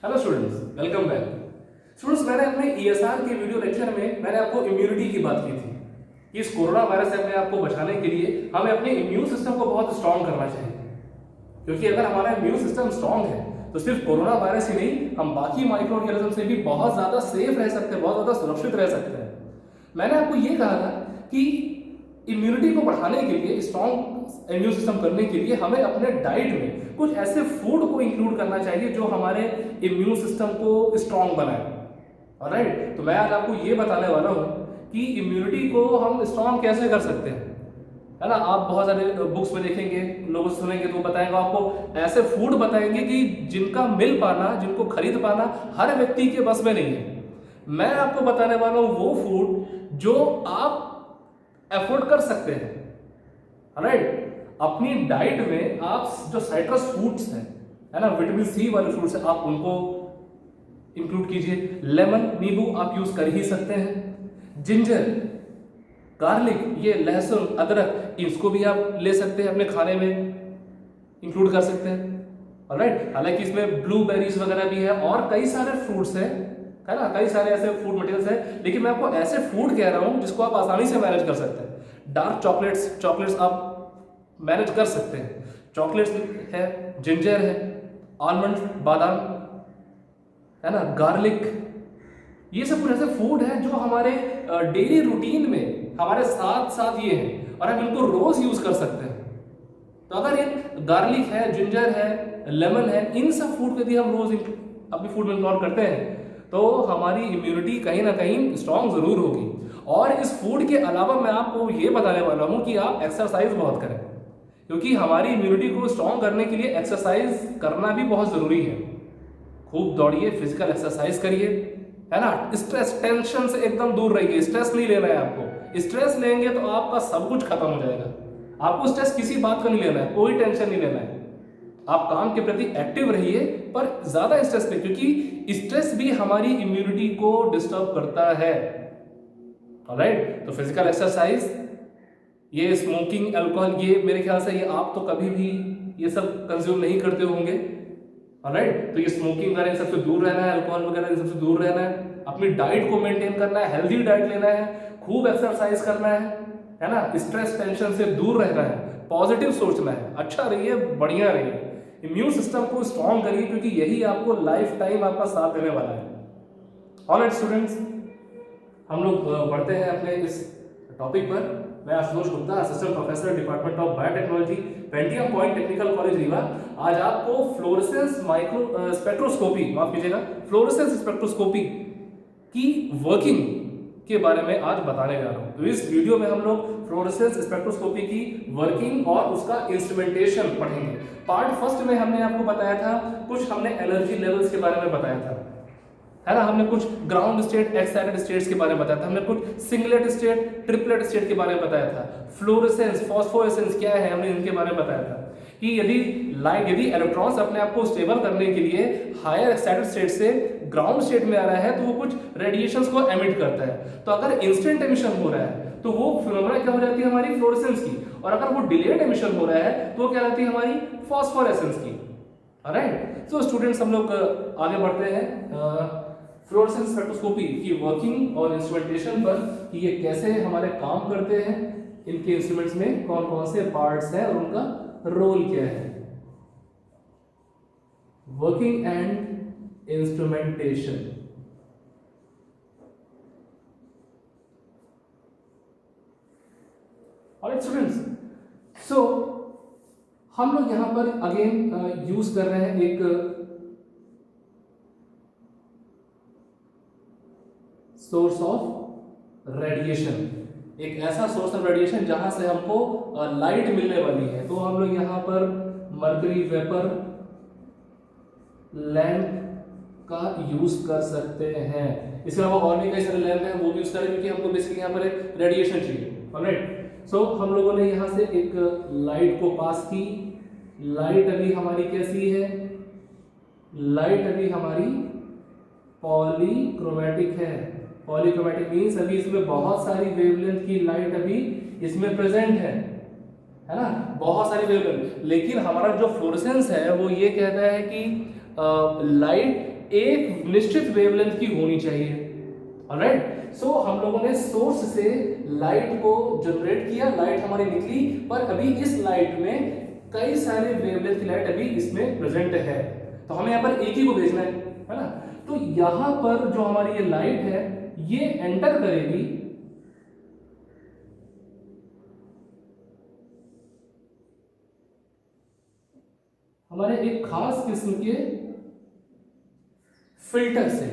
Hello students, welcome back. Students, मैंने अपने ESR के वीडियो लेक्चर में मैंने आपको इम्यूनिटी की बात की थी कि इस कोरोना वायरस से अपने आप को बचाने के लिए हमें अपने इम्यून सिस्टम को बहुत स्ट्रांग करना चाहिए। क्योंकि अगर हमारा इम्यून सिस्टम स्ट्रांग है तो सिर्फ कोरोना वायरस ही नहीं, हम बाकी माइक्रो ऑर्गेनिज्म से भी बहुत ज़्यादा सेफ रह सकते हैं, बहुत ज़्यादा सुरक्षित रह सकते हैं। मैंने आपको ये कहा था कि इम्यूनिटी को बढ़ाने के लिए, स्ट्रॉन्ग इम्यून सिस्टम करने के लिए हमें अपने डाइट में कुछ ऐसे फूड को इंक्लूड करना चाहिए जो हमारे इम्यून सिस्टम को स्ट्रॉन्ग बनाए। ऑलराइट, तो मैं आज आपको ये बताने वाला हूँ कि इम्यूनिटी को हम स्ट्रॉन्ग कैसे कर सकते हैं। है ना, आप बहुत सारे बुक्स में देखेंगे, लोगों से सुनेंगे तो बताएंगे, आपको ऐसे फूड बताएंगे कि जिनका मिल पाना, जिनको खरीद पाना हर व्यक्ति के बस में नहीं है। मैं आपको बताने वाला हूँ वो फूड जो आप अफोर्ड कर सकते हैं। राइट, अपनी डाइट में आप जो साइट्रस फ्रूट्स हैं, है ना, विटामिन सी वाले फ्रूट्स हैं, आप उनको इंक्लूड कीजिए। लेमन, नींबू आप यूज कर ही सकते हैं। जिंजर, गार्लिक, ये लहसुन, अदरक, इसको भी आप ले सकते हैं, अपने खाने में इंक्लूड कर सकते हैं। ऑलराइट, हालांकि इसमें ब्लूबेरीज वगैरह भी है और कई सारे फ्रूट्स हैं, है ना, कई सारे ऐसे फूड मटेरियल्स हैं, लेकिन मैं आपको ऐसे फूड कह रहा हूं जिसको आप आसानी से मैनेज कर सकते हैं। डार्क चॉकलेट्स आप मैनेज कर सकते हैं। चॉकलेट्स है, जिंजर है, आलमंड, बादाम, है ना, गार्लिक, ये सब कुछ ऐसे फूड है जो हमारे डेली रूटीन में हमारे साथ साथ ये है और हम इनको रोज यूज कर सकते हैं। तो अगर ये गार्लिक है, जिंजर है, लेमन है, इन सब फूड को यदि हम रोज अपनी फूड में इंक्लूड करते हैं तो हमारी इम्यूनिटी कहीं ना कहीं स्ट्रांग जरूर होगी। और इस फूड के अलावा मैं आपको ये बताने वाला हूं कि आप एक्सरसाइज बहुत करें, क्योंकि हमारी इम्यूनिटी को स्ट्रांग करने के लिए एक्सरसाइज करना भी बहुत जरूरी है। खूब दौड़िए, फिजिकल एक्सरसाइज करिए, है ना, स्ट्रेस टेंशन से एकदम दूर रहिए। स्ट्रेस नहीं लेना है आपको। स्ट्रेस लेंगे तो आपका सब कुछ खत्म हो जाएगा। आपको स्ट्रेस किसी बात का नहीं लेना है, कोई टेंशन नहीं लेना है। आप काम के प्रति एक्टिव रहिए पर ज्यादा स्ट्रेस ले, क्योंकि स्ट्रेस भी हमारी इम्यूनिटी को डिस्टर्ब करता है। ऑलराइट, तो फिजिकल एक्सरसाइज, ये स्मोकिंग, अल्कोहल, ये मेरे ख्याल से ये आप तो कभी भी ये सब कंज्यूम नहीं करते होंगे। ऑलराइट, तो ये स्मोकिंग वगैरह इन सबसे दूर रहना है, अल्कोहल वगैरह इन सबसे दूर रहना है, अपनी डाइट को मेंटेन करना है, हेल्दी डाइट लेना है, खूब एक्सरसाइज करना है ना, स्ट्रेस टेंशन से दूर रहना है, पॉजिटिव सोचना है, अच्छा रहिए, बढ़िया रहिए, इम्यून सिस्टम को स्ट्रांग करिए, क्योंकि यही आपको लाइफ टाइम आपका साथ देने वाला है। ऑलराइट स्टूडेंट्स, हम लोग बढ़ते हैं अपने इस टॉपिक पर। मैं Ashutosh Gupta, assistant professor, department of biotechnology, Pentium point technical college Rewa. आज आपको फ्लोरेसेंस माइक्रो स्पेक्ट्रोस्कोपी, माफ कीजिएगा, फ्लोरेसेंस स्पेक्ट्रोस्कोपी की वर्किंग के बारे में आज बताने जा रहा हूं। तो इस वीडियो में हम लोग फ्लोरेसेंस स्पेक्ट्रोस्कोपी की वर्किंग और उसका इंस्ट्रूमेंटेशन पढ़ेंगे। पार्ट फर्स्ट में हमने आपको बताया था, कुछ हमने एनर्जी लेवल्स के बारे में बताया था, है ना, हमने कुछ ग्राउंड स्टेट, एक्साइटेड स्टेट्स के बारे में बताया था, हमने कुछ सिंगलेट स्टेट, ट्रिपलेट स्टेट के बारे में बताया था, फ्लोरेसेंस, फॉस्फोरेसेंस क्या है, हमने इनके बारे में बताया था कि यदि इलेक्ट्रॉन्स अपने आप को स्टेबल करने के लिए हायर एक्साइटेड स्टेट से ग्राउंड स्टेट में आ रहा है तो वो कुछ रेडिएशंस को एमिट करता है। तो अगर इंस्टेंट एमिशन हो रहा है तो वो फिनोमेना क्या हो जाती है हमारी फ्लोरेसेंस की, और अगर वो डिलेड एमिशन हो रहा है तो क्या रहती है हमारी फॉस्फोरेसेंस की। ऑलराइट, सो स्टूडेंट्स, हम लोग आगे बढ़ते हैं फ्लोरेसेंस स्पेक्ट्रोस्कोपी की वर्किंग और इंस्ट्रूमेंटेशन पर कि ये कैसे हमारे काम करते हैं, इनके इंस्ट्रूमेंट्स में कौन कौन से पार्ट्स हैं और उनका रोल क्या है। Working and instrumentation. Alright students, so हम लोग यहां पर अगेन यूज कर रहे हैं एक सोर्स ऑफ रेडिएशन, एक ऐसा सोर्स ऑफ रेडिएशन जहां से हमको लाइट मिलने वाली है। तो हम लोग यहां पर मर्करी वेपर लैंप का यूज कर सकते हैं। इसके अलावा और भी कई सारे लैंप हैं, वो भी यूज करें, क्योंकि हमको बेसिकली यहां पर एक रेडिएशन चाहिए। ऑलराइट, सो हम लोगों ने यहां से एक लाइट को पास की। लाइट अभी हमारी कैसी है, लाइट अभी हमारी पॉलीक्रोमैटिक है। पॉलीक्रोमैटिक मीन्स अभी इसमें बहुत सारी वेवलेंथ की लाइट अभी इसमें प्रेजेंट है ना, बहुत सारी वेवलेंथ। लेकिन हमारा जो फ्लोरेसेंस है वो ये कहता है कि लाइट एक निश्चित वेवलेंथ की होनी चाहिए। ऑलराइट, सो हम लोगों ने सोर्स से लाइट को जनरेट किया, लाइट हमारी निकली, पर अभी इस लाइट में कई सारे वेवलेंथ की लाइट अभी इसमें प्रेजेंट है, तो हमें यहाँ पर एक ही को भेजना है ना। तो यहाँ पर जो हमारी ये लाइट है ये एंटर करेगी हमारे एक खास किस्म के फिल्टर से।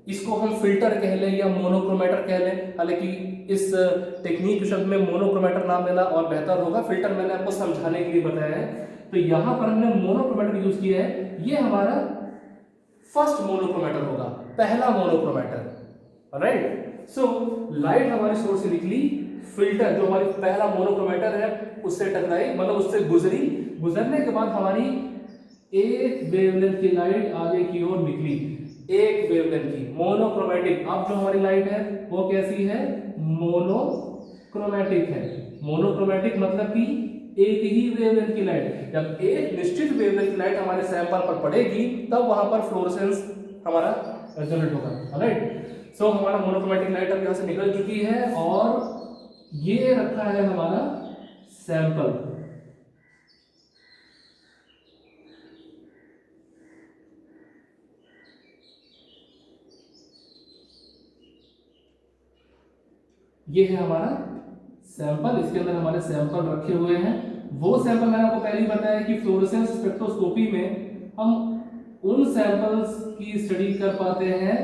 इसको हम फिल्टर कह लें या मोनोक्रोमेटर कह लें, हालांकि इस टेक्निक शब्द में मोनोक्रोमेटर नाम लेना और बेहतर होगा, फिल्टर मैंने आपको समझाने के लिए बताया है। तो यहां पर हमने मोनोक्रोमेटर यूज किया है, ये हमारा फर्स्ट मोनोक्रोमेटर होगा, पहला मोनोक्रोमेटर। राइट, सो लाइट हमारे सोर्स से निकली, फिल्टर जो हमारी पहला मोनोक्रोमेटर है उससे टकराई, मतलब उससे गुजरी, गुजरने के बाद हमारी एक वेवलेंथ की लाइट आगे की ओर निकली, एक वेवलेंथ की मोनोक्रोमेटिक। अब जो हमारी लाइट है वो कैसी है, मोनोक्रोमेटिक है। मोनोक्रोमेटिक मतलब कि एक ही वेवलेंथ की लाइट, जब एक निश्चित वेवलेंथ की लाइट हमारे सैंपल पर पड़ेगी तब वहां पर फ्लोरेसेंस हमारा जनरेट होगा। राइट, सो हमारा मोनोक्रोमेटिक लाइट अब यहां से निकल चुकी है और ये रखा है हमारा सैंपल। ये है हमारा सैंपल, इसके अंदर हमारे सैंपल रखे हुए हैं। वो सैंपल मैंने आपको पहले ही बताया कि फ्लोरेसेंस स्पेक्ट्रोस्कोपी में हम उन सैंपल्स की स्टडी कर पाते हैं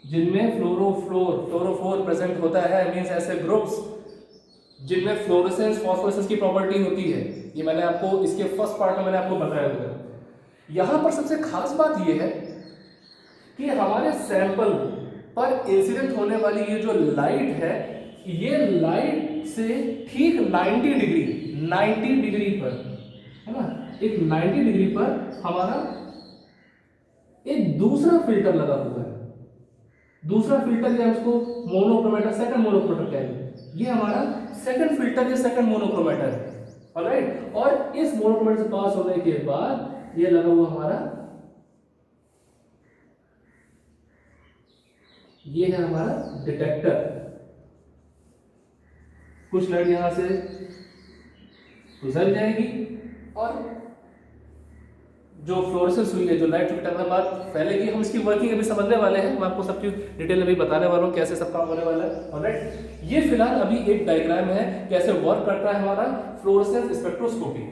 जिनमें फ्लोरोफोर प्रेजेंट होता है, मींस ऐसे ग्रुप्स जिनमें फ्लोरेसेंस फॉस्फोरेसेंस की प्रॉपर्टी होती है। ये मैंने आपको इसके फर्स्ट पार्ट में मैंने आपको बताया था। यहां पर सबसे खास बात यह है कि हमारे सैंपल पर इंसिडेंट होने वाली ये जो लाइट है, ये लाइट से ठीक 90 डिग्री पर, है ना, एक 90 डिग्री पर हमारा एक दूसरा फिल्टर लगा हुआ है। दूसरा फिल्टर या उसको मोनोक्रोमेटर, सेकंड मोनोक्रोमेटर कहेंगे। ये हमारा सेकंड फिल्टर या सेकंड मोनोक्रोमेटर है। ऑलराइट, और इस मोनोक्रोमेटर से पास होने के बाद ये लगा हुआ हमारा, ये है हमारा डिटेक्टर। कुछ लाइट यहां से गुजर जाएगी और जो फ्लोरेसेंस हुई है, जो लाइट के टकराने के बाद फैलेगी। हम इसकी वर्किंग अभी समझने वाले हैं, मैं आपको सब चीज डिटेल में भी बताने वाला हूं कैसे सब काम होने वाला है। ऑलराइट, ये फिलहाल अभी एक डायग्राम है कैसे वर्क करता है हमारा फ्लोरेसेंस स्पेक्ट्रोस्कोपी।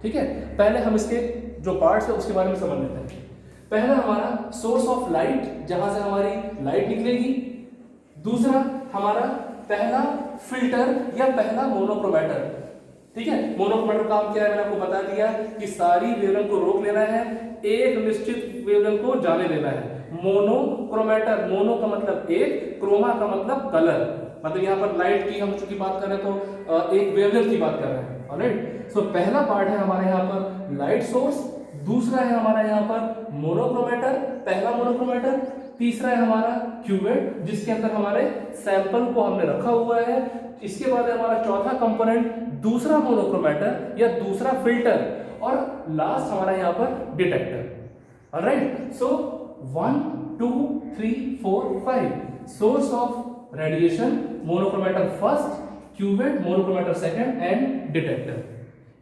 ठीक है, पहले हम इसके जो पार्ट्स है उसके बारे में समझ लेते हैं। पहला हमारा सोर्स ऑफ लाइट, जहां से हमारी लाइट निकलेगी। दूसरा हमारा पहला फिल्टर या पहला मोनोक्रोमेटर। ठीक है, मोनोक्रोमेटर काम क्या है मैंने आपको बता दिया कि सारी वेवलेंथ को रोक लेना है, एक निश्चित वेवलेंथ को जाने देना है। मोनोक्रोमेटर, मोनो का मतलब एक, क्रोमा का मतलब कलर, मतलब यहाँ पर लाइट की हम चूंकि बात कर रहे हैं तो एक वेवलेंथ की बात कर रहे हैं। ऑलराइट, सो पहला पार्ट है हमारे यहाँ पर लाइट सोर्स, दूसरा है हमारा यहाँ पर मोनोक्रोमेटर, पहला मोनोक्रोमेटर, तीसरा है हमारा क्यूवेट जिसके अंदर हमारे सैंपल को हमने रखा हुआ है। इसके बाद है हमारा चौथा कंपोनेंट दूसरा मोनोक्रोमेटर या दूसरा फिल्टर, और लास्ट हमारा यहाँ पर detector. Alright, so 1 2 3 4 5 source of radiation, monochromator first, cuvette monochromator second and detector.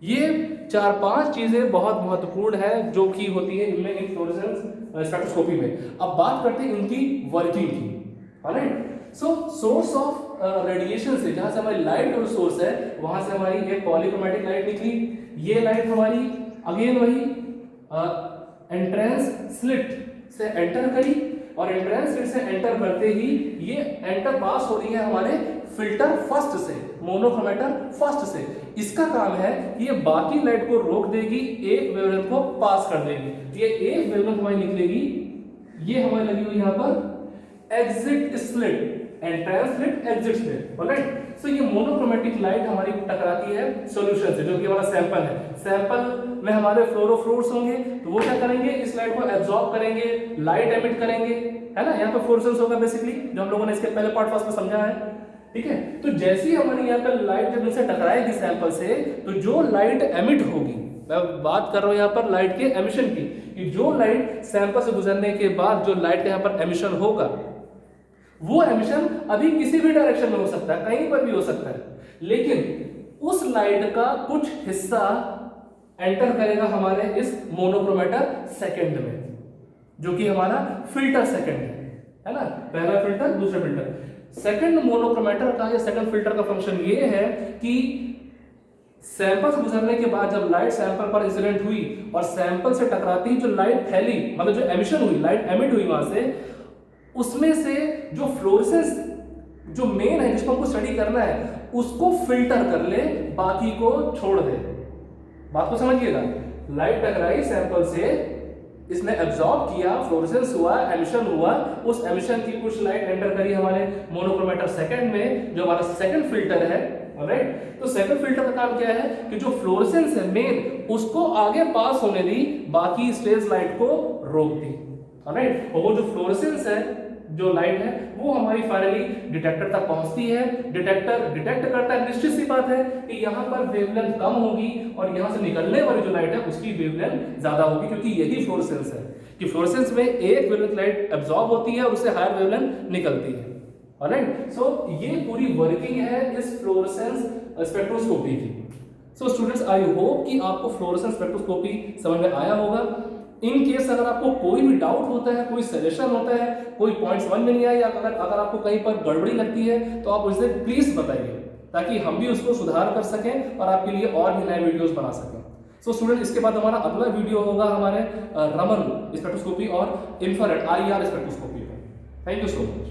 ये 4-5 चीजें बहुत महत्वपूर्ण है जो की होती है इनमें इन फ्लोरेसेंस स्पेक्ट्रोस्कोपी में। अब बात करते हैं इनकी वर्किंग की। Alright, so source of radiation से, जहां से हमारी लाइट और सोर्स है वहां से हमारी एक पॉलीक्रोमेटिक लाइट निकली। ये लाइट हमारी अगेन वही एंट्रेंस स्लिट से एंटर करी, और एंट्रेंस स्लिट से एंटर करते ही ये एंटर पास हो रही है हमारे फिल्टर फर्स्ट से, मोनोक्रोमेटर फर्स्ट से। इसका काम है कि ये बाकी लाइट को रोक देगी, एक वेवलेंथ को पास कर देगी। ये एक वेवलेंथ हमारी निकलेगी, ये हमारी लगी हुई यहाँ पर exit slit, entrance slit, exit slit. Alright, so ये मोनोक्रोमेटिक लाइट हमारी टकराती है सॉल्यूशन से, जो कि हमारा सैंपल है। सैंपल में हमारे फ्लोरोफ्लोर्स होंगे, तो वो क्या करेंगे, इस लाइट को एब्जॉर्ब करेंगे, लाइट एमिट करेंगे, है ना। यहाँ पे फ्लोरेसेंस होगा बेसिकली, जो हम लोगों ने इसके पहले पार्ट फर्स्ट में समझा है। ठीक है, तो जैसे ही हमारी यहाँ पे लाइट जब इनसे टकराएगी सैंपल से, तो जो लाइट एमिट होगी, मैं बात कर रहा हूँ यहाँ पर लाइट के एमिशन की, कि जो लाइट सैंपल से गुजरने के बाद जो लाइट का यहाँ पर एमिशन होगा, वो एमिशन अभी किसी भी डायरेक्शन में हो सकता है, कहीं पर भी हो सकता है, लेकिन उस लाइट का कुछ हिस्सा एंटर करेगा हमारे इस मोनोक्रोमेटर सेकंड में, जो कि हमारा फिल्टर सेकंड है ना, पहला फिल्टर दूसरा फिल्टर। सेकंड मोनोक्रोमेटर का या सेकंड फिल्टर का फंक्शन ये है कि सैंपल से गुजरने के बाद जब लाइट सैंपल पर इंसिडेंट हुई और सैंपल से टकराती ही जो लाइट फैली, मतलब जो एमिशन हुई, लाइट एमिट हुई वहां से, उसमें से जो फ्लोरेसेंस जो मेन है जिसको हमको स्टडी करना है उसको फिल्टर कर ले, बाकी को छोड़ दे। बात को समझिएगा, लाइट टकराई सैंपल से, इसने एब्जॉर्ब किया, फ्लोरेसेंस हुआ, एमिशन हुआ, उस एमिशन की कुछ लाइट एंटर करी हमारे मोनोक्रोमेटर सेकंड में, जो हमारा सेकंड फिल्टर है। ऑलराइट, तो सेकंड फिल्टर का काम क्या है कि जो फ्लोरेसेंस है मेन, उसको आगे पास होने दी, बाकी स्टेज लाइट को रोक दी। ऑलराइट, और वो जो फ्लोरेसेंस है, जो लाइट है, वो हमारी फाइनली डिटेक्टर तक पहुंचती है। डिटेक्टर डिटेक्ट करता है, निश्चित सी बात है कि यहाँ पर वेवलेंथ कम होगी और यहाँ से निकलने वाली जो लाइट है उसकी वेवलेंथ ज्यादा होगी, क्योंकि यही फ्लोरेसेंस है कि फ्लोरेसेंस में एक वेवलेंथ लाइट एब्जॉर्ब होती है और उससे हायर वेवलेंथ निकलती है। ऑलराइट, सो ये पूरी वर्किंग है इस फ्लोरेसेंस स्पेक्ट्रोस्कोपी की। सो स्टूडेंट्स, आई होप कि आपको फ्लोरेसेंस स्पेक्ट्रोस्कोपी समझ में आया होगा। इन केस अगर आपको कोई भी डाउट होता है, कोई सजेशन होता है, कोई पॉइंट्स समझ में नहीं आया, या अगर आपको कहीं पर गड़बड़ी लगती है तो आप मुझसे प्लीज बताइए, ताकि हम भी उसको सुधार कर सकें और आपके लिए और भी नए वीडियोस बना सकें। सो स्टूडेंट, इसके बाद हमारा अगला वीडियो होगा हमारे रमन स्पेक्ट्रोस्कोपी और इंफ्रारेड IR स्पेक्ट्रोस्कोपी पर। Thank you so much.